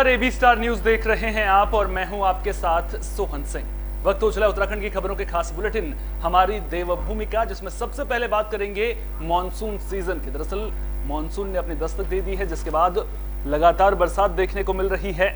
नमस्कार, AB star news देख रहे हैं आप और मैं हूं आपके साथ सोहन सिंह। वक्त हो चला उत्तराखंड की खबरों के खास बुलेटिन हमारी देवभूमि का, जिसमें सबसे पहले बात करेंगे मॉनसून सीजन की। दरअसल मॉनसून ने अपनी दस्तक दे दी है, जिसके बाद लगातार बरसात देखने को मिल रही है।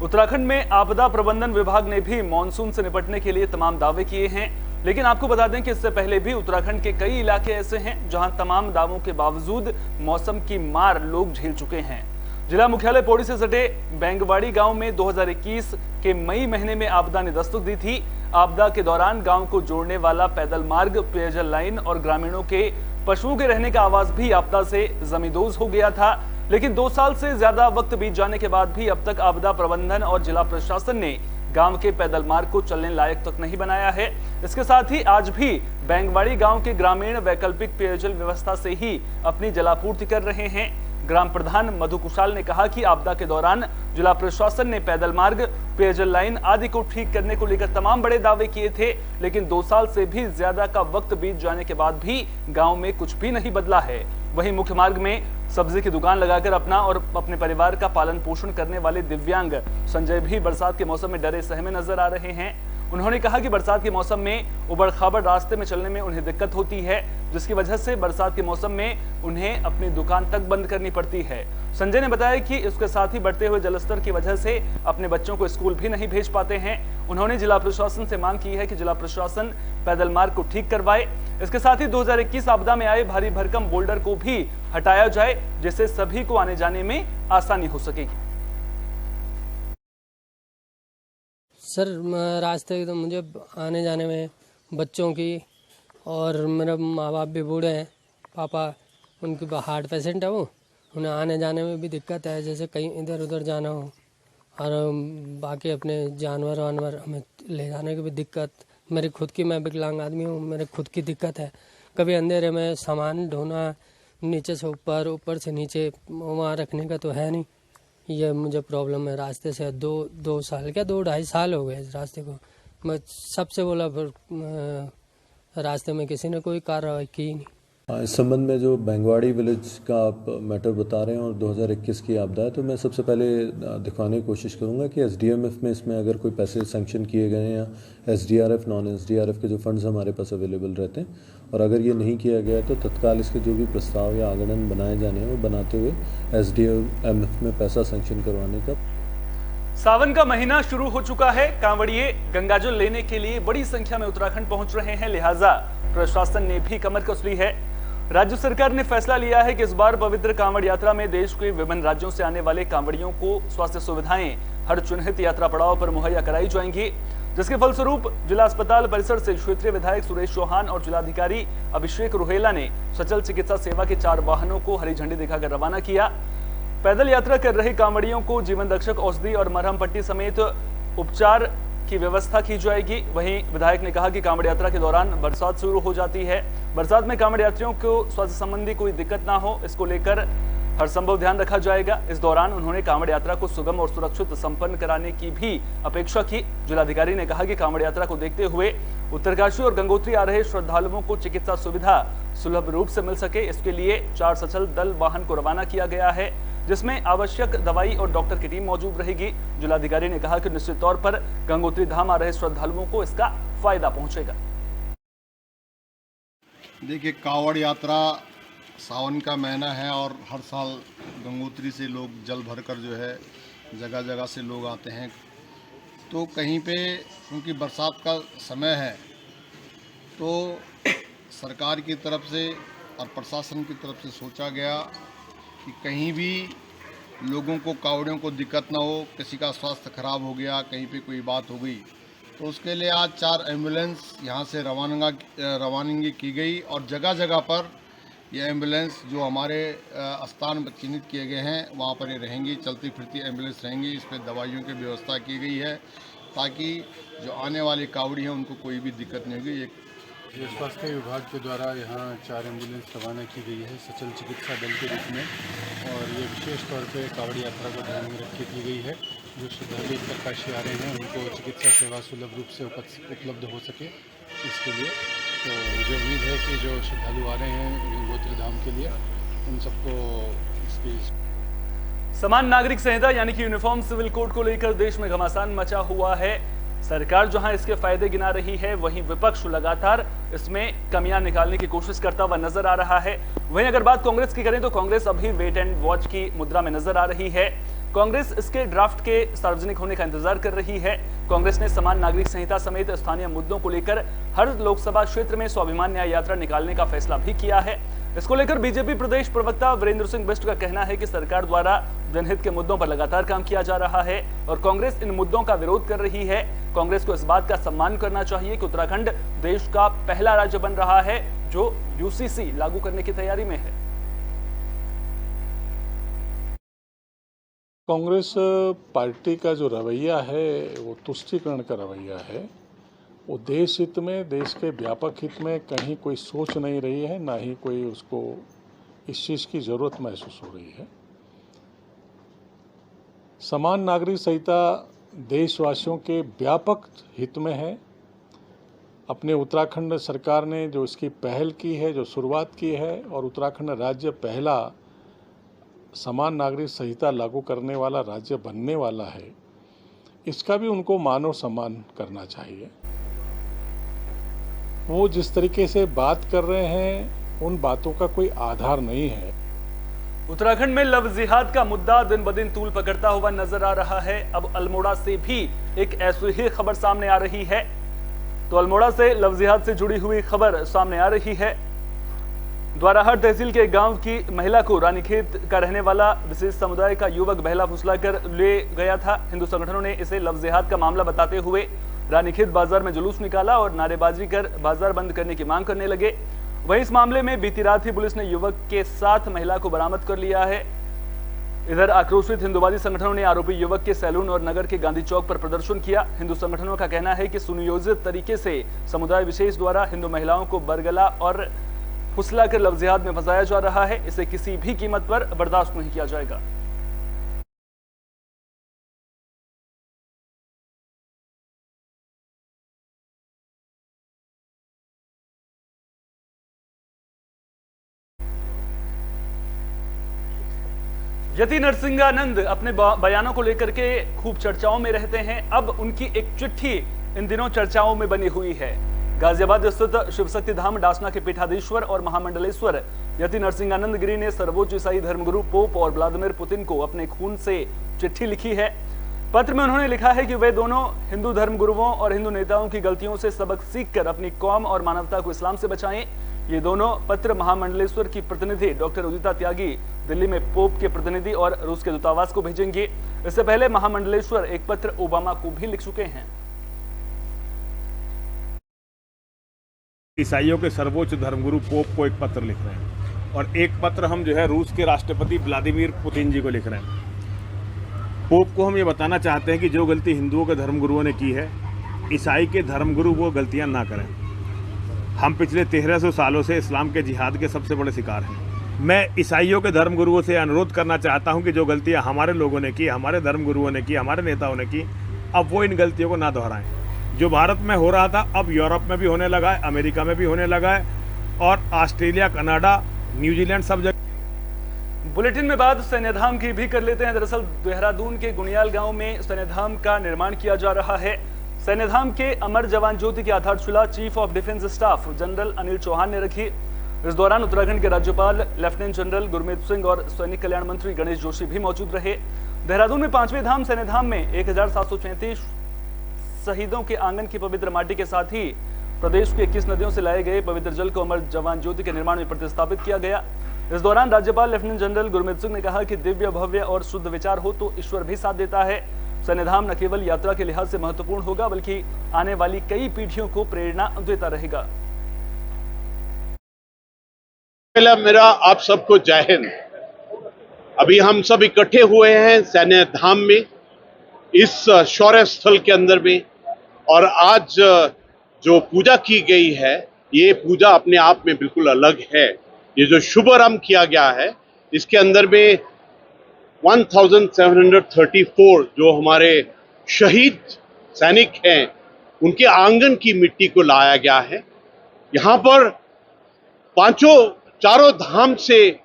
उत्तराखंड में आपदा प्रबंधन विभाग ने भी मॉनसून से निपटने के लिए तमाम दावे किए हैं, लेकिन आपको बता दें कि इससे पहले भी उत्तराखंड के कई इलाके ऐसे हैं जहां तमाम दावों के बावजूद मौसम की मार लोग झेल चुके हैं। जिला मुख्यालय पौड़ी से सटे बैंगवाड़ी गांव में 2021 के मई महीने में आपदा ने दस्तक दी थी। आपदा के दौरान गांव को जोड़ने वाला पैदल मार्ग, पेयजल लाइन और ग्रामीणों के पशुओं के रहने का आवास भी आपदा से जमींदोज हो गया था। लेकिन 2 साल से ज्यादा वक्त बीत जाने के बाद भी अब तक आपदा प्रबंधन और जिला प्रशासन ने गांव के पैदल मार्ग को चलने लायक तक नहीं बनाया है। इसके साथ ही आज भी बैंगवाड़ी गांव के ग्रामीण वैकल्पिक पेयजल व्यवस्था से ही अपनी जलापूर्ति कर रहे हैं। ग्राम प्रधान मधु कुशाल ने कहा कि आपदा के दौरान जिला प्रशासन ने पैदल मार्ग, पेयजल लाइन आदि को ठीक करने को लेकर तमाम बड़े दावे किए थे, लेकिन 2 साल से भी ज्यादा का वक्त बीत जाने के बाद भी गांव में कुछ भी नहीं बदला है। वहीं मुख्य मार्ग में सब्जी की दुकान लगाकर अपना और अपने परिवार का पालन पोषण करने वाले दिव्यांग संजय भी बरसात के मौसम में डरे सहमे नजर आ रहे हैं। उन्होंने कहा कि बरसात के मौसम में उबड़ खाबड़ रास्ते में चलने में उन्हें दिक्कत होती है, जिसकी वजह से बरसात के मौसम में उन्हें अपनी दुकान तक बंद करनी पड़ती है। संजय ने बताया कि इसके साथ ही बढ़ते हुए जलस्तर की वजह से अपने बच्चों को स्कूल भी नहीं भेज पाते हैं। उन्होंने जिला प्रशासन से मांग की है कि जिला प्रशासन पैदल मार्ग को ठीक करवाए। इसके साथ ही 2021 आपदा में आए भारी भरकम बोल्डर को भी हटाया जाए, जिससे सभी को आने जाने में आसानी हो सकेगी। सर, रास्ते तो मुझे आने जाने में बच्चों की, और मेरे माँ बाप भी बूढ़े हैं, पापा उनकी हार्ट पेशेंट है, वो उन्हें आने जाने में भी दिक्कत है, जैसे कहीं इधर उधर जाना हो, और बाकी अपने जानवर वानवर हमें ले जाने की भी दिक्कत। मेरी खुद की, मैं विकलांग आदमी हूँ, मेरे खुद की दिक्कत है। कभी अंधेरे में सामान ढोना, नीचे से ऊपर, ऊपर से नीचे, वहाँ रखने का तो है नहीं। ये मुझे प्रॉब्लम है रास्ते से। दो साल क्या 2-2.5 साल हो गए इस रास्ते को। मैं सबसे बोला, फिर रास्ते में किसी ने कोई कार्रवाई की नहीं। इस संबंध में जो बैंगवाड़ी विलेज का आप मैटर बता रहे हैं और 2021 की आपदा है, तो मैं सबसे पहले दिखाने की कोशिश करूंगा कि एसडीएमएफ में इसमें अगर कोई पैसे सैंक्शन किए गए हैं या एसडीआरएफ, नॉन एसडीआरएफ के जो फंड्स हमारे पास अवेलेबल रहते हैं, और अगर ये नहीं किया गया तो तत्काल इसके जो भी प्रस्ताव या आगणन बनाए जाने हैं वो बनाते हुए एसडीएमएफ में पैसा सैंक्शन करवाने का। सावन का महीना शुरू हो चुका है। कांवड़िए गंगाजल लेने के लिए बड़ी संख्या में उत्तराखंड पहुंच रहे हैं, लिहाजा प्रशासन ने भी कमर कस ली है। राज्य सरकार ने फैसला लिया है कि इस बार पवित्र कांवड़ यात्रा में देश के विभिन्न राज्यों से आने वाले कांवड़ियों को स्वास्थ्य सुविधाएं हर चिन्हित यात्रा पड़ाव पर मुहैया कराई जाएंगी, जिसके फलस्वरूप जिला अस्पताल परिसर से क्षेत्रीय विधायक सुरेश चौहान और जिलाधिकारी अभिषेक रुहेला ने सचल चिकित्सा सेवा के 4 वाहनों को हरी झंडी दिखाकर रवाना किया। पैदल यात्रा कर रहे कांवड़ियों को जीवन रक्षक औषधि और मरहम पट्टी समेत उपचार की व्यवस्था की जाएगी। वहीं विधायक ने कहा कि कांवड़ यात्रा के दौरान बरसात शुरू हो जाती है। बरसात में कांवड़ यात्रियों को स्वास्थ्य संबंधी कोई दिक्कत ना हो, इसको लेकर हर संभव ध्यान रखा जाएगा। इस दौरान उन्होंने कांवड़ यात्रा को सुगम और सुरक्षित संपन्न कराने की भी अपेक्षा की। जिलाधिकारी ने कहा कि कांवड़ यात्रा को देखते हुए उत्तरकाशी और गंगोत्री आ रहे श्रद्धालुओं को चिकित्सा सुविधा सुलभ रूप से मिल सके, इसके लिए 4 सचल दल वाहन को रवाना किया गया है, जिसमें आवश्यक दवाई और डॉक्टर की टीम मौजूद रहेगी। जिलाधिकारी ने कहा कि निश्चित तौर पर गंगोत्री धाम आ रहे श्रद्धालुओं को इसका फायदा पहुंचेगा। देखिए, कांवड़ यात्रा सावन का महीना है और हर साल गंगोत्री से लोग जल भरकर जो है जगह जगह से लोग आते हैं। तो कहीं पे क्योंकि बरसात का समय है, तो सरकार की तरफ से और प्रशासन की तरफ से सोचा गया कि कहीं भी लोगों को, कांवड़ियों को दिक्कत ना हो, किसी का स्वास्थ्य खराब हो गया, कहीं पे कोई बात हो गई, तो उसके लिए आज 4 एम्बुलेंस यहाँ से रवानगी की गई और जगह जगह पर ये एम्बुलेंस जो हमारे स्थान चिन्हित किए गए हैं वहाँ पर ये रहेंगी, चलती फिरती एम्बुलेंस रहेंगी। इस पर दवाइयों की व्यवस्था की गई है ताकि जो आने वाले कांवड़ी हैं उनको कोई भी दिक्कत नहीं होगी। ये स्वास्थ्य विभाग के द्वारा यहाँ 4 एम्बुलेंस रवाना की गई है सचल चिकित्सा दल के रूप में, और ये विशेष तौर पे कांवड़ यात्रा को ध्यान में रख के की गई है। जो श्रद्धालु उत्तरकाशी आ रहे हैं उनको चिकित्सा सेवा सुलभ रूप से उपलब्ध हो सके, इसके लिए। तो मुझे उम्मीद है कि जो श्रद्धालु आ रहे हैं गंगोत्री धाम के लिए, उन सबको इसकी समान नागरिक संहिता यानी कि यूनिफॉर्म सिविल कोड को लेकर देश में घमासान मचा हुआ है। सरकार जहां इसके फायदे गिना रही है, वहीं विपक्ष लगातार इसमें कमियां निकालने की कोशिश करता हुआ नजर आ रहा है। वहीं अगर बात कांग्रेस की करें तो कांग्रेस अभी वेट एंड वॉच की मुद्रा में नजर आ रही है। कांग्रेस इसके ड्राफ्ट के सार्वजनिक होने का इंतजार कर रही है। कांग्रेस ने समान नागरिक संहिता समेत स्थानीय मुद्दों को लेकर हर लोकसभा क्षेत्र में स्वाभिमान न्याय यात्रा निकालने का फैसला भी किया है। इसको लेकर बीजेपी प्रदेश प्रवक्ता वीरेंद्र सिंह बिष्ट का कहना है कि सरकार द्वारा जनहित के मुद्दों पर लगातार काम किया जा रहा है और कांग्रेस इन मुद्दों का विरोध कर रही है। कांग्रेस को इस बात का सम्मान करना चाहिए कि उत्तराखंड देश का पहला राज्य बन रहा है जो यूसीसी लागू करने की तैयारी में है। कांग्रेस पार्टी का जो रवैया है वो तुष्टीकरण का रवैया है। वो देश हित में, देश के व्यापक हित में कहीं कोई सोच नहीं रही है, ना ही कोई उसको इस चीज़ की ज़रूरत महसूस हो रही है। समान नागरिक संहिता देशवासियों के व्यापक हित में है। अपने उत्तराखंड सरकार ने जो इसकी पहल की है, जो शुरुआत की है, और उत्तराखंड राज्य पहला समान नागरिक संहिता लागू करने वाला राज्य बनने वाला है, इसका भी उनको मान और सम्मान करना चाहिए। वो जिस तरीके से बात कर रहे हैं उन बातों का कोई आधार नहीं है। उत्तराखंड में लव जिहाद का मुद्दा दिन ब दिन तूल पकड़ता हुआ नजर आ रहा है। अब अल्मोड़ा से भी एक ऐसी ही खबर सामने आ रही है। तो अल्मोड़ा से लव जिहाद से जुड़ी हुई खबर सामने आ रही है। द्वाराहाट तहसील के गांव की महिला को रानीखेत का रहने वाला विशेष समुदाय का युवक बहला फुसलाकर ले गया था। हिंदू संगठनों ने इसे लव जिहाद का मामला बताते हुए रानीखेत बाजार में जुलूस निकाला और नारेबाजी कर बाजार बंद करने की मांग करने लगे। वहीं इस मामले में बीती रात ही पुलिस ने युवक के साथ महिला को बरामद कर लिया है। इधर आक्रोशित हिंदुवादी संगठनों ने आरोपी युवक के सैलून और नगर के गांधी चौक पर प्रदर्शन किया। हिंदू संगठनों का कहना है कि सुनियोजित तरीके से समुदाय विशेष द्वारा हिंदू महिलाओं को बरगला और फुसला कर लव जिहाद में फंसाया जा रहा है। इसे किसी भी कीमत पर बर्दाश्त नहीं किया जाएगा। यति नरसिंहानंद अपने बयानों को लेकर के खूब चर्चाओं में रहते हैं। अब उनकी एक चिट्ठी इन दिनों चर्चाओं में बनी हुई है। गाजियाबाद स्थित शिवशक्ति धाम डासना के पीठाधीश्वर और महामंडलेश्वर यति नरसिंहानंद गिरी ने सर्वोच्च ईसाई धर्मगुरु पोप और व्लादिमीर पुतिन को अपने खून से चिट्ठी लिखी है। पत्र में उन्होंने लिखा है कि वे दोनों हिंदू धर्मगुरुओं और हिंदू नेताओं की गलतियों से सबक सीखकर अपनी कौम और मानवता को इस्लाम से बचाएं। ये दोनों पत्र महामंडलेश्वर की प्रतिनिधि डॉक्टर उदिता त्यागी दिल्ली में पोप के प्रतिनिधि और रूस के दूतावास को भेजेंगे। इससे पहले महामंडलेश्वर एक पत्र ओबामा को भी लिख चुके हैं। ईसाइयों के सर्वोच्च धर्मगुरु पोप को एक पत्र लिख रहे हैं और एक पत्र हम जो है रूस के राष्ट्रपति व्लादिमीर पुतिन जी को लिख रहे हैं। पोप को हम ये बताना चाहते हैं कि जो गलती हिंदुओं के धर्मगुरुओं ने की है, ईसाई के धर्मगुरु वो गलतियां ना करें। हम पिछले 1300 सालों से इस्लाम के जिहाद के सबसे बड़े शिकार हैं। मैं ईसाइयों के धर्मगुरुओं से अनुरोध करना चाहता हूं कि जो गलतियां हमारे लोगों ने की, हमारे धर्मगुरुओं ने की, हमारे नेताओं ने की, अब वो इन गलतियों को ना दोहराएं। जो भारत में हो रहा था अब यूरोप में भी होने लगा है, अमेरिका में भी होने लगा है और ऑस्ट्रेलिया, कनाडा, न्यूजीलैंड सब जगह। बुलेटिन में बात सैन्यधाम की भी कर लेते हैं। दरअसल देहरादून के गुनियाल गांव में सैन्यधाम का निर्माण किया जा रहा है। सैन्यधाम के अमर जवान ज्योति की आधारशिला chief of defence staff general Anil Chauhan ने रखी। इस दौरान उत्तराखंड के राज्यपाल लेफ्टिनेंट जनरल गुरमीत सिंह और सैनिक कल्याण मंत्री गणेश जोशी भी मौजूद रहे। देहरादून में 5वें धाम सैन्यधाम में 1734 शहीदों के आंगन की पवित्र माटी के साथ ही प्रदेश की 21 नदियों से लाए गए पवित्र जल को अमर जवान ज्योति के निर्माण में प्रतिस्थापित किया गया। इस दौरान राज्यपाल लेफ्टिनेंट जनरल गुरमीत सिंह ने कहा कि दिव्य, भव्य और शुद्ध विचार हो तो ईश्वर भी साथ देता है। सैन्यधाम न केवल यात्रा के लिहाज से महत्वपूर्ण होगा बल्कि आने वाली कई पीढ़ियों को प्रेरणा देता रहेगा। पहला मेरा आप सबको जय हिंद। अभी हम सब इकट्ठे हुए हैं सैन्यधाम में, इस शौर्य स्थल के अंदर में, और आज जो पूजा की गई है ये पूजा अपने आप में बिल्कुल अलग है। ये जो शुभारंभ किया गया है इसके अंदर में 1734 जो हमारे शहीद सैनिक हैं उनके आंगन की मिट्टी को लाया गया है। यहाँ पर चारों धाम से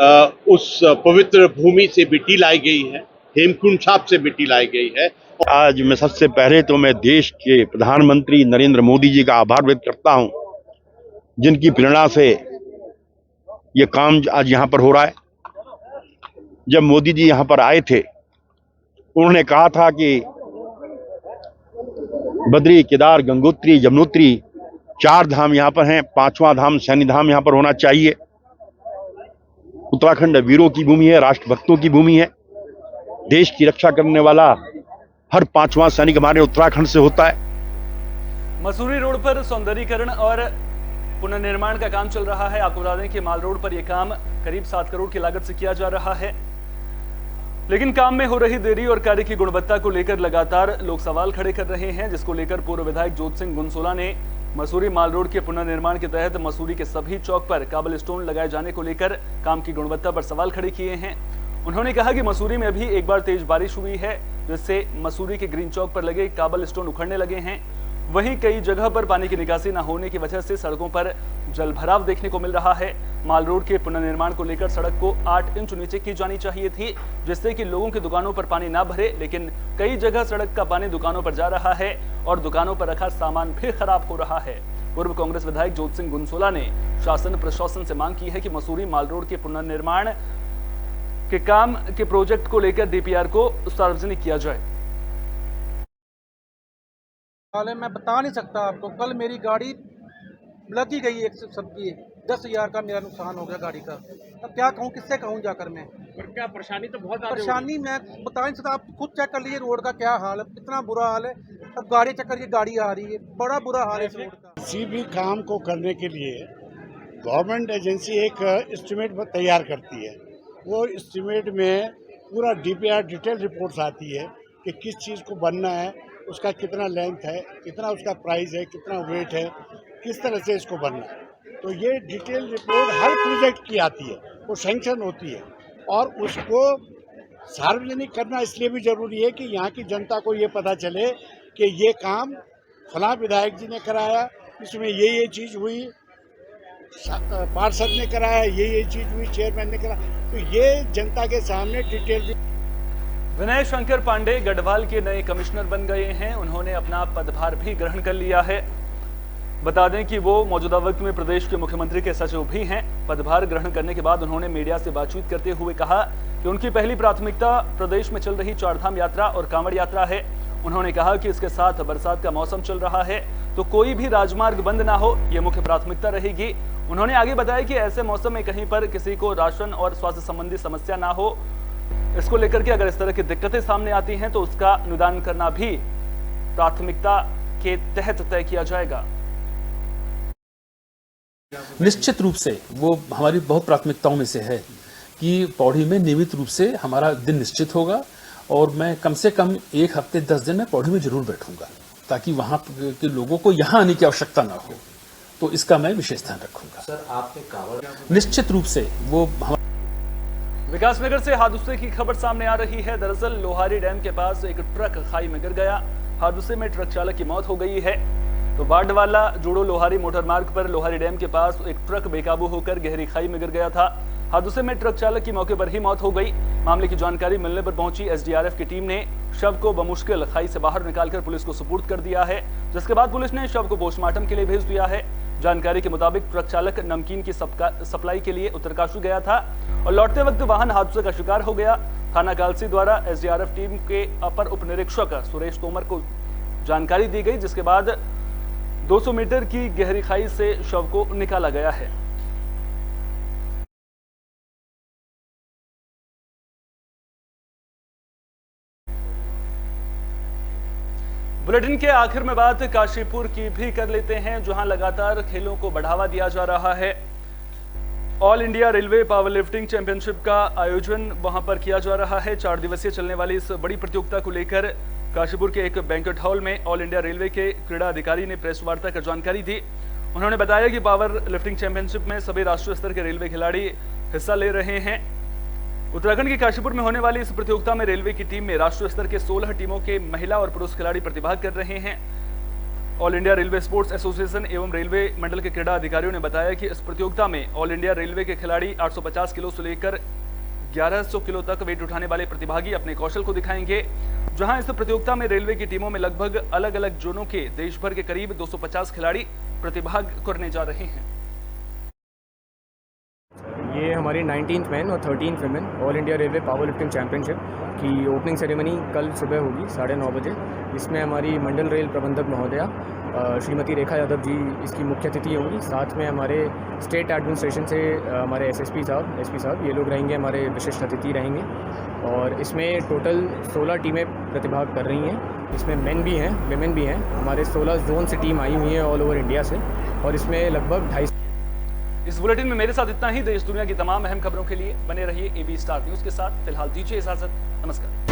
उस पवित्र भूमि से मिट्टी लाई गई है, हेमकुंड साहब से मिट्टी लाई गई है। आज मैं सबसे पहले तो मैं देश के प्रधानमंत्री नरेंद्र मोदी जी का आभार व्यक्त करता हूं, जिनकी प्रेरणा से ये काम आज यहाँ पर हो रहा है। जब मोदी जी यहाँ पर आए थे, उन्होंने कहा था कि बद्री, केदार, गंगोत्री, यमुनोत्री 4 धाम यहाँ पर हैं, 5वां धाम शनि धाम यहाँ पर होना चाहिए। उत्तराखंड वीरों की भूमि है, राष्ट्रभक्तों की भूमि है। देश की रक्षा करने वाला हर 5वां सैनिक हमारे उत्तराखंड से होता है। मसूरी रोड पर सौंदर्यीकरण और पुनर्निर्माण का काम चल रहा है। आपको बता दें कि माल रोड पर यह काम करीब 7 करोड़ की लागत से किया जा रहा है, लेकिन काम में हो रही देरी और कार्य की गुणवत्ता को लेकर लगातार लोग सवाल खड़े कर रहे हैं, जिसको लेकर पूर्व विधायक जोत सिंह गुनसोला ने मसूरी माल रोड के पुनर्निर्माण के तहत मसूरी के सभी चौक पर काबल स्टोन लगाए जाने को लेकर काम की गुणवत्ता पर सवाल खड़े किए हैं। उन्होंने कहा कि मसूरी में अभी एक बार तेज बारिश हुई है, जिससे मसूरी के ग्रीन चौक पर लगे काबल स्टोन उखड़ने लगे हैं। वहीं कई जगह पर पानी की निकासी न होने की वजह से सड़कों पर जलभराव देखने को मिल रहा है। माल रोड के पुनर्निर्माण को लेकर सड़क को 8 इंच नीचे की जानी चाहिए थी, जिससे कि लोगों की दुकानों पर पानी ना भरे, लेकिन कई जगह सड़क का पानी दुकानों पर जा रहा है और दुकानों पर रखा सामान भी खराब हो रहा है। पूर्व कांग्रेस विधायक जोत सिंह गुनसोला ने शासन प्रशासन से मांग की है कि मसूरी माल रोड के पुनर्निर्माण के काम के प्रोजेक्ट को लेकर डीपीआर को सार्वजनिक किया जाए। मैं बता नहीं सकता आपको। कल मेरी गाड़ी लगी गई एक सबकी 10,000 का मेरा नुकसान हो गया गाड़ी का। अब क्या कहूँ, किससे कहूँ जाकर मैं? पर क्या परेशानी तो बहुत परेशानी मैं बता नहीं सकता। आप खुद चेक कर लीजिए रोड का क्या हाल है, इतना बुरा हाल है। अब गाड़ी चेक करिए, गाड़ी आ रही है, बड़ा बुरा हाल है इस रोड का। किसी भी काम को करने के लिए गवर्नमेंट एजेंसी एक एस्टीमेट तैयार करती है। वो एस्टीमेट में पूरा डीपीआर डिटेल रिपोर्ट्स आती है कि किस चीज़ को बनना है, उसका कितना लेंथ है, कितना उसका प्राइस है, कितना वेट है, किस तरह से इसको बनना है। तो ये डिटेल रिपोर्ट हर प्रोजेक्ट की आती है, वो सैंक्शन होती है और उसको सार्वजनिक करना इसलिए भी ज़रूरी है कि यहाँ की जनता को ये पता चले कि ये काम फलां विधायक जी ने कराया, इसमें ये चीज़ हुई, पार्षद ने कराया, ये चीज़ हुई, चेयरमैन ने कराया। तो ये जनता के सामने डिटेल। विनय शंकर पांडे गढ़वाल के नए कमिश्नर बन गए हैं। उन्होंने अपना पदभार भी ग्रहण कर लिया है। बता दें कि वो मौजूदा वक्त में प्रदेश के मुख्यमंत्री के सचिव भी हैं। पदभार ग्रहण करने के बाद उन्होंने मीडिया से बातचीत करते हुए कहा कि उनकी पहली प्राथमिकता प्रदेश में चल रही 4 धाम यात्रा और कांवड़ यात्रा है। उन्होंने कहा कि इसके साथ बरसात का मौसम चल रहा है, तो कोई भी राजमार्ग बंद ना हो, ये मुख्य प्राथमिकता रहेगी। उन्होंने आगे बताया कि ऐसे मौसम में कहीं पर किसी को राशन और स्वास्थ्य संबंधी समस्या ना हो, इसको लेकर के अगर इस तरह की दिक्कतें सामने आती हैं तो उसका निदान करना भी प्राथमिकता के तहत तय किया जाएगा। निश्चित रूप से वो हमारी बहुत प्राथमिकताओं में से है कि पौड़ी में नियमित रूप से हमारा दिन निश्चित होगा और मैं कम से कम 1 हफ्ते 10 दिन में पौड़ी में जरूर बैठूंगा, ताकि वहां के लोगों को यहां आने की आवश्यकता ना हो। तो इसका मैं विशेष ध्यान रखूंगा। सर, आपने कांवड़ निश्चित रूप से वो विकासनगर से हादसे की खबर सामने आ रही है। दरअसल लोहारी डैम के पास एक ट्रक खाई में गिर गया। हादसे में ट्रक चालक की मौत हो गई है। तो बाडवाला जोड़ो लोहारी मोटर मार्ग पर लोहारी डैम के पास एक ट्रक बेकाबू होकर गहरी खाई में गिर गया था। हादसे में ट्रक चालक की मौके पर ही मौत हो गई। मामले की जानकारी मिलने पर पहुंची एसडीआरएफ की टीम ने शव को बमुश्किल खाई से बाहर निकालकर पुलिस को सुपुर्द कर दिया है, जिसके बाद पुलिस ने शव को पोस्टमार्टम के लिए भेज दिया है। जानकारी के मुताबिक ट्रक चालक नमकीन की सप्लाई के लिए उत्तरकाशी गया था और लौटते वक्त वाहन हादसे का शिकार हो गया। थाना कालसी द्वारा एसडीआरएफ टीम के अपर उप निरीक्षक सुरेश तोमर को जानकारी दी गई, जिसके बाद 200 मीटर की गहरी खाई से शव को निकाला गया है। बुलेटिन के आखिर में बात काशीपुर की भी कर लेते हैं, जहां लगातार खेलों को बढ़ावा दिया जा रहा है। All India railway power lifting championship का आयोजन वहां पर किया जा रहा है। 4 दिवसीय चलने वाली इस बड़ी प्रतियोगिता को लेकर काशीपुर के एक बैंक्वेट हॉल में ऑल इंडिया रेलवे के क्रीड़ा अधिकारी ने प्रेस वार्ता कर जानकारी दी। उन्होंने बताया कि पावर लिफ्टिंग चैंपियनशिप में सभी राष्ट्रीय स्तर के रेलवे खिलाड़ी हिस्सा ले रहे हैं। उत्तराखंड के काशीपुर में होने वाली इस प्रतियोगिता में रेलवे की टीम में राष्ट्रीय स्तर के 16 टीमों के महिला और पुरुष खिलाड़ी प्रतिभाग कर रहे हैं। All India railway sports association एवं रेलवे मंडल के क्रीड़ा अधिकारियों ने बताया कि इस प्रतियोगिता में ऑल इंडिया रेलवे के खिलाड़ी 850 किलो से लेकर 1100 किलो तक वेट उठाने वाले प्रतिभागी अपने कौशल को दिखाएंगे। जहां इस प्रतियोगिता में रेलवे की टीमों में लगभग अलग अलग जोनों के देश भर के करीब 250 खिलाड़ी प्रतिभाग करने जा रहे हैं। ये हमारी 19th मैन और 13th women all India railway power lifting championship की ओपनिंग सेरेमनी कल सुबह होगी 9:30 बजे। इसमें हमारी मंडल रेल प्रबंधक महोदया श्रीमती रेखा यादव जी इसकी मुख्य अतिथि होंगी। साथ में हमारे स्टेट एडमिनिस्ट्रेशन से हमारे एसपी साहब ये लोग रहेंगे, हमारे विशिष्ट अतिथि रहेंगे। और इसमें टोटल 16 टीमें प्रतिभाग कर रही हैं। इसमें मेन भी हैं, विमेन भी हैं। हमारे 16 जोन से टीम आई हुई है ऑल ओवर इंडिया से, और इसमें लगभग 250। इस बुलेटिन में मेरे साथ इतना ही। देश दुनिया की तमाम अहम खबरों के लिए बने रहिए AB स्टार न्यूज के साथ। फिलहाल दीजिए इजाजत, नमस्कार।